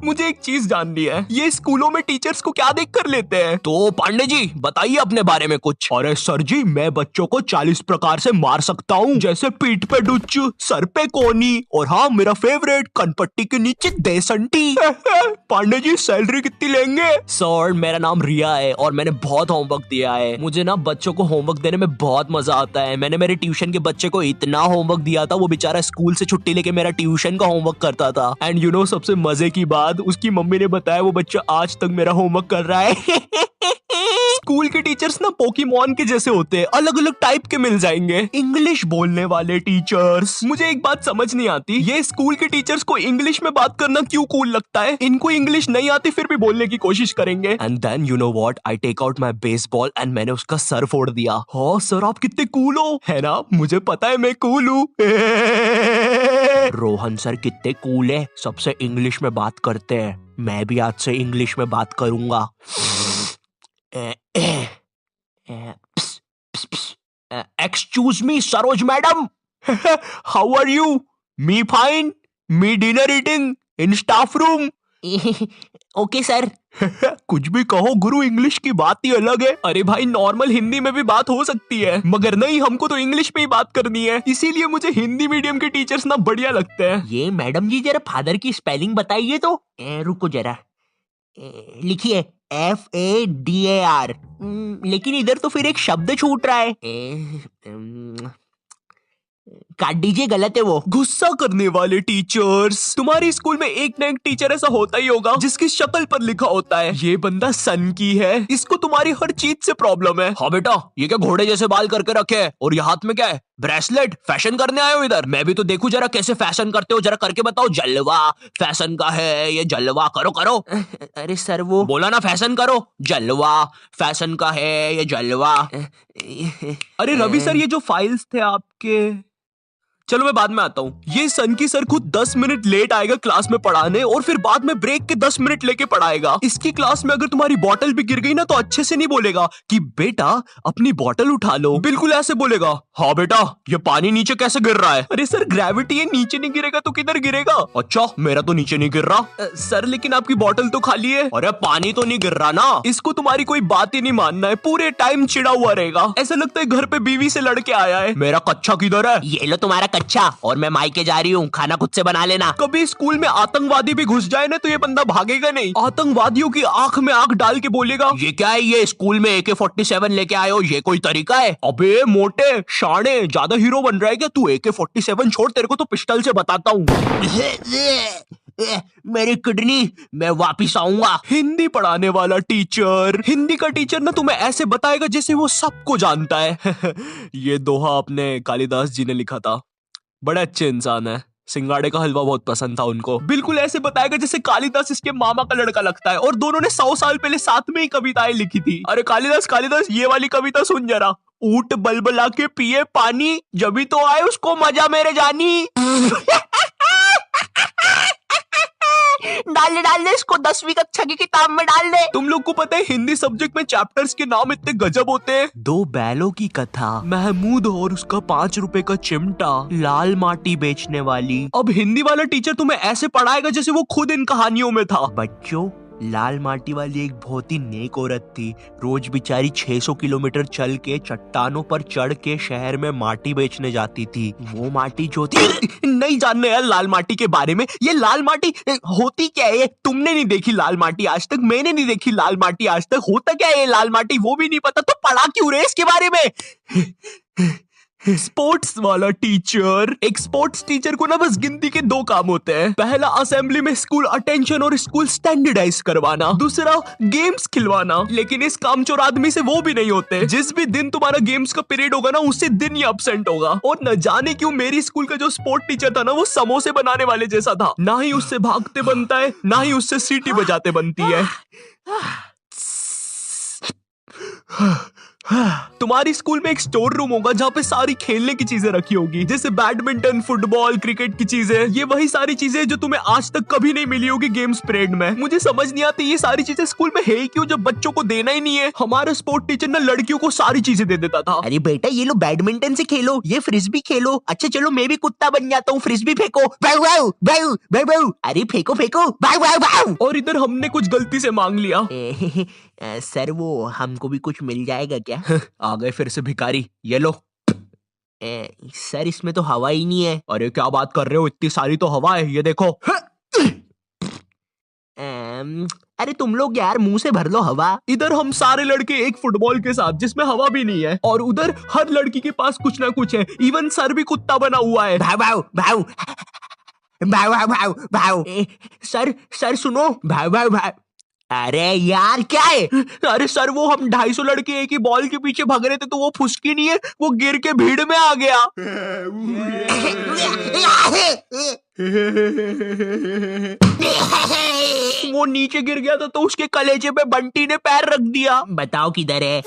मुझे एक चीज जाननी है, ये स्कूलों में टीचर्स को क्या देख कर लेते हैं? तो पांडे जी बताइए अपने बारे में कुछ। अरे सर जी, मैं बच्चों को 40 प्रकार से मार सकता हूँ, जैसे पीठ पे डुच, सर पे कोनी, और हाँ मेरा फेवरेट, कनपट्टी के नीचे देसंटी। पांडे जी सैलरी कितनी लेंगे? सर मेरा नाम रिया है और मैंने बहुत होमवर्क दिया है। मुझे ना बच्चों को होमवर्क देने में बहुत मजा आता है। मैंने मेरे ट्यूशन के बच्चे को इतना होमवर्क दिया था, वो बेचारा स्कूल से छुट्टी लेके मेरा ट्यूशन का होमवर्क करता था। एंड यू नो सबसे मजे की बात, उसकी मम्मी ने बताया वो बच्चा आज तक मेरा होमवर्क कर रहा है। स्कूल के टीचर्स ना पोकेमॉन के जैसे होते हैं, अलग अलग टाइप के मिल जाएंगे। इंग्लिश बोलने वाले टीचर्स। मुझे एक बात समझ नहीं आती, ये स्कूल के टीचर्स को इंग्लिश में बात करना क्यों कूल लगता है? इनको इंग्लिश नहीं आती फिर भी बोलने की कोशिश करेंगे। And then you know what, I take out my baseball and मैंने उसका सर फोड़ दिया। हाँ सर आप कितने कूल हो, है ना? मुझे पता है मैं कूल हूँ। रोहन सर कितने कूल है, सबसे इंग्लिश में बात करते हैं। मैं भी आज से इंग्लिश में बात करूंगा। Excuse me, Saroj madam. How are you? Me fine. Me dinner eating in staff room. Okay sir. कुछ भी कहो गुरु, इंग्लिश की बात ही अलग है। अरे भाई नॉर्मल हिंदी में भी बात हो सकती है, मगर नहीं, हमको तो इंग्लिश में ही बात करनी है। इसीलिए मुझे हिंदी मीडियम के टीचर्स ना बढ़िया लगते हैं। ये मैडम जी जरा फादर की स्पेलिंग बताइए तो। रुको जरा, लिखिए FADAR। लेकिन इधर तो फिर एक शब्द छूट रहा है। काट दीजिए, गलत है वो। गुस्सा करने वाले टीचर्स। तुम्हारे स्कूल में एक ना एक टीचर ऐसा होता ही होगा जिसकी शक्ल पर लिखा होता है ये बंदा सन की है, इसको तुम्हारी हर चीज से प्रॉब्लम है। हाँ बेटा, ये क्या घोड़े जैसे बाल करके रखे है, और ये हाथ में क्या है? ब्रेसलेट। फैशन करने आए हो इधर? मैं भी तो देखूं जरा कैसे फैशन करते हो, जरा करके बताओ। जलवा फैशन का है ये, जलवा करो करो। अरे सर वो बोला ना फैशन करो, जलवा फैशन का है ये, जलवा। अरे रवि सर, ये जो फाइल्स थे आपके, चलो मैं बाद में आता हूँ। ये सन की सर खुद 10 मिनट लेट आएगा क्लास में पढ़ाने, और फिर बाद में ब्रेक के 10 मिनट लेके पढ़ाएगा। इसकी क्लास में अगर तुम्हारी बोतल भी गिर गई ना तो अच्छे से नहीं बोलेगा कि बेटा अपनी बोतल उठा लो, बिल्कुल ऐसे बोलेगा, हाँ बेटा ये पानी नीचे कैसे गिर रहा है? अरे सर ग्रेविटी है, नीचे नहीं गिरेगा तो किधर गिरेगा? अच्छा मेरा तो नीचे नहीं गिर रहा। सर लेकिन आपकी बोतल तो खाली है। अरे पानी तो नहीं गिर रहा ना। इसको तुम्हारी कोई बात ही नहीं मानना है, पूरे टाइम चिड़ा हुआ रहेगा, ऐसा लगता है घर पे बीवी से लड़के आया है। मेरा कच्चा किधर है? ये लो तुम्हारा अच्छा, और मैं मायके जा रही हूँ, खाना खुद से बना लेना। कभी स्कूल में आतंकवादी भी घुस जाए ना तो ये बंदा भागेगा नहीं, आतंकवादियों की आंख में आंख डाल के बोलेगा, ये क्या है, ये स्कूल में AK-47 लेके आए हो, ये कोई तरीका है? अबे मोटे शाणे, ज्यादा हीरो बन रहा है क्या तू? AK-47 छोड़, तेरे को तो पिस्टल से बताता हूँ। मेरी किडनी, मैं वापिस आऊंगा। हिंदी पढ़ाने वाला टीचर। हिंदी का टीचर ना तुम्हें ऐसे बताएगा जैसे वो सबको जानता है। ये दोहा अपने कालिदास जी ने लिखा था, बड़े अच्छे इंसान है। सिंगाड़े का हलवा बहुत पसंद था उनको। बिल्कुल ऐसे बताएगा जैसे कालिदास इसके मामा का लड़का लगता है, और दोनों ने 100 साल पहले साथ में ही कविताएं लिखी थी। अरे कालिदास कालिदास, ये वाली कविता सुन जरा। ऊंट बलबला के पिए पानी, जभी तो आए उसको मजा मेरे जानी। डाल दे इसको 10वीं कक्षा की किताब में डाल दे। तुम लोग को पता है हिंदी सब्जेक्ट में चैप्टर्स के नाम इतने गजब होते हैं। 2 बैलों की कथा, महमूद और उसका 5 रुपए का चिमटा, लाल माटी बेचने वाली। अब हिंदी वाला टीचर तुम्हें ऐसे पढ़ाएगा जैसे वो खुद इन कहानियों में था। बच्चों, लाल माटी वाली एक बहुत ही नेक औरत थी। रोज बेचारी 600 किलोमीटर चल के चट्टानों पर चढ़ के शहर में माटी बेचने जाती थी। वो माटी जो थी नहीं जानने यार लाल माटी के बारे में। ये लाल माटी होती क्या है? तुमने नहीं देखी लाल माटी आज तक, मैंने नहीं देखी लाल माटी आज तक। होता क्या है ये लाल माटी वो भी नहीं पता, तो पढ़ा क्यों रहे इसके बारे में? स्पोर्ट्स वाला टीचर। एक स्पोर्ट्स टीचर को ना बस गिनती के 2 काम होते हैं। पहला असेंबली में स्कूल अटेंशन और स्कूल स्टैंडर्डाइज करवाना, दूसरा गेम्स खिलवाना। लेकिन इस कामचोर आदमी से वो भी नहीं होते। जिस भी दिन तुम्हारा गेम्स का पीरियड होगा ना उसी दिन ही अब्सेंट होगा। और न जाने क्यों मेरी स्कूल का जो स्पोर्ट टीचर था ना वो समोसे बनाने वाले जैसा था। ना ही उससे भागते बनता है, ना ही उससे सीटी बजाते बनती है। तुम्हारी स्कूल में एक स्टोर रूम होगा जहाँ पे सारी खेलने की चीजें रखी होगी, जैसे बैडमिंटन, फुटबॉल, क्रिकेट की चीजें। ये वही सारी चीजें जो तुम्हें आज तक कभी नहीं मिली होगी गेम्स पीरियड में। मुझे समझ नहीं आती ये सारी चीजें स्कूल में है ही क्यों, जब बच्चों को देना ही नहीं है। हमारा स्पोर्ट टीचर ना लड़कियों को सारी चीजें दे देता था। अरे बेटा ये लो बैडमिंटन से खेलो, ये फ्रिस्बी खेलो। अच्छा चलो मैं भी कुत्ता बन जाता हूँ, फ्रिस्बी फेंको। Wow wow wow wow wow. अरे फेंको फेंको, वाउ वाउ वाउ। और इधर हमने कुछ गलती से मांग लिया। सर वो हमको भी कुछ मिल जाएगा क्या? आ गए फिर से भिखारी, ये लो। सर इसमें तो हवा ही नहीं है। अरे क्या बात कर रहे हो, इतनी सारी तो हवा है, ये देखो। अरे तुम लोग यार मुंह से भर लो हवा। इधर हम सारे लड़के एक फुटबॉल के साथ जिसमें हवा भी नहीं है, और उधर हर लड़की के पास कुछ ना कुछ है। इवन सर भी कुत्ता बना हुआ है। भाव भाव भाव भाव भाव भाव भाव। सर सर सुनो, भाव भाव भाव। अरे यार क्या है? अरे सर वो हम 250 लड़के एक ही बॉल के पीछे भाग रहे थे, तो वो फुसकी नहीं है, वो गिर के भीड़ में आ गया। वो नीचे गिर गया था तो उसके कलेजे पे बंटी ने पैर रख दिया। बताओ किधर है?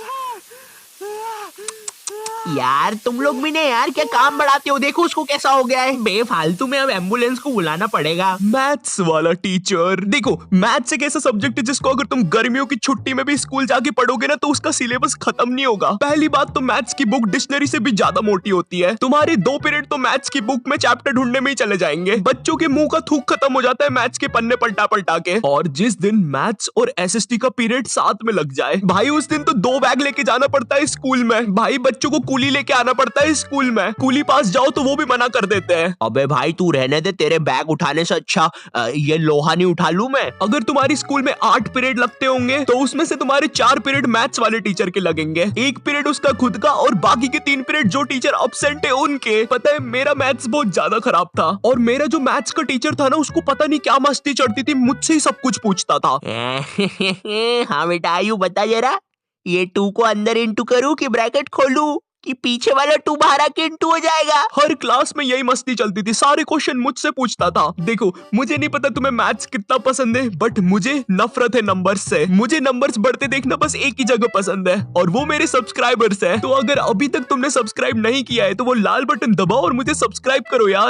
यार तुम लोग भी नहीं यार, क्या काम बढ़ाते हो? देखो उसको कैसा हो गया है। बेफालतू में अब एम्बुलेंस को बुलाना पड़ेगा। मैथ्स वाला टीचर। देखो मैथ्स एक ऐसा सब्जेक्ट है जिसको अगर तुम गर्मियों की छुट्टी में भी स्कूल जाके पढ़ोगे ना तो उसका सिलेबस खत्म नहीं होगा। पहली बात तो मैथ्स की बुक डिक्शनरी से भी ज्यादा मोटी होती है। तुम्हारे 2 पीरियड तो मैथ्स की बुक में चैप्टर ढूंढने में ही चले जाएंगे। बच्चों के मुंह का थूक खत्म हो जाता है मैथ्स के पन्ने पलटा पलटा के। और जिस दिन मैथ्स और एसएसटी का पीरियड साथ में लग जाए भाई, उस दिन तो 2 बैग लेके जाना पड़ता है स्कूल में। भाई बच्चों को कूली लेके आना पड़ता है स्कूल में। कूली पास जाओ तो वो भी मना कर देते हैं। अबे भाई तू रहने दे, तेरे बैग उठाने से अच्छा ये लोहा नहीं उठा लूं मैं। अगर तुम्हारी स्कूल में 8 पीरियड लगते होंगे तो उसमें से तुम्हारे 4 पीरियड मैथ्स वाले टीचर के लगेंगे, 1 पीरियड उसका खुद का, और बाकी के 3 पीरियड जो टीचर एब्सेंट है उनके। पता है मेरा मैथ्स बहुत ज्यादा खराब था, और मेरा जो मैथ्स का टीचर था ना उसको पता नहीं क्या मस्ती चढ़ती थी, मुझसे ही सब कुछ पूछता था। हाँ बेटा आयु बता जरा, ये 2 को अंदर इंटू करूं कि ब्रैकेट खोलूं, कि पीछे वाला 2 बाहर आके इंटू हो जाएगा? हर क्लास में यही मस्ती चलती थी, सारे क्वेश्चन मुझसे पूछता था। देखो मुझे नहीं पता तुम्हें मैथ्स कितना पसंद है, बट मुझे नफरत है नंबर्स से। मुझे नंबर्स बढ़ते देखना बस एक ही जगह पसंद है, और वो मेरे सब्सक्राइबर्स है। तो अगर अभी तक तुमने सब्सक्राइब नहीं किया है तो वो लाल बटन दबाओ और मुझे सब्सक्राइब करो यार।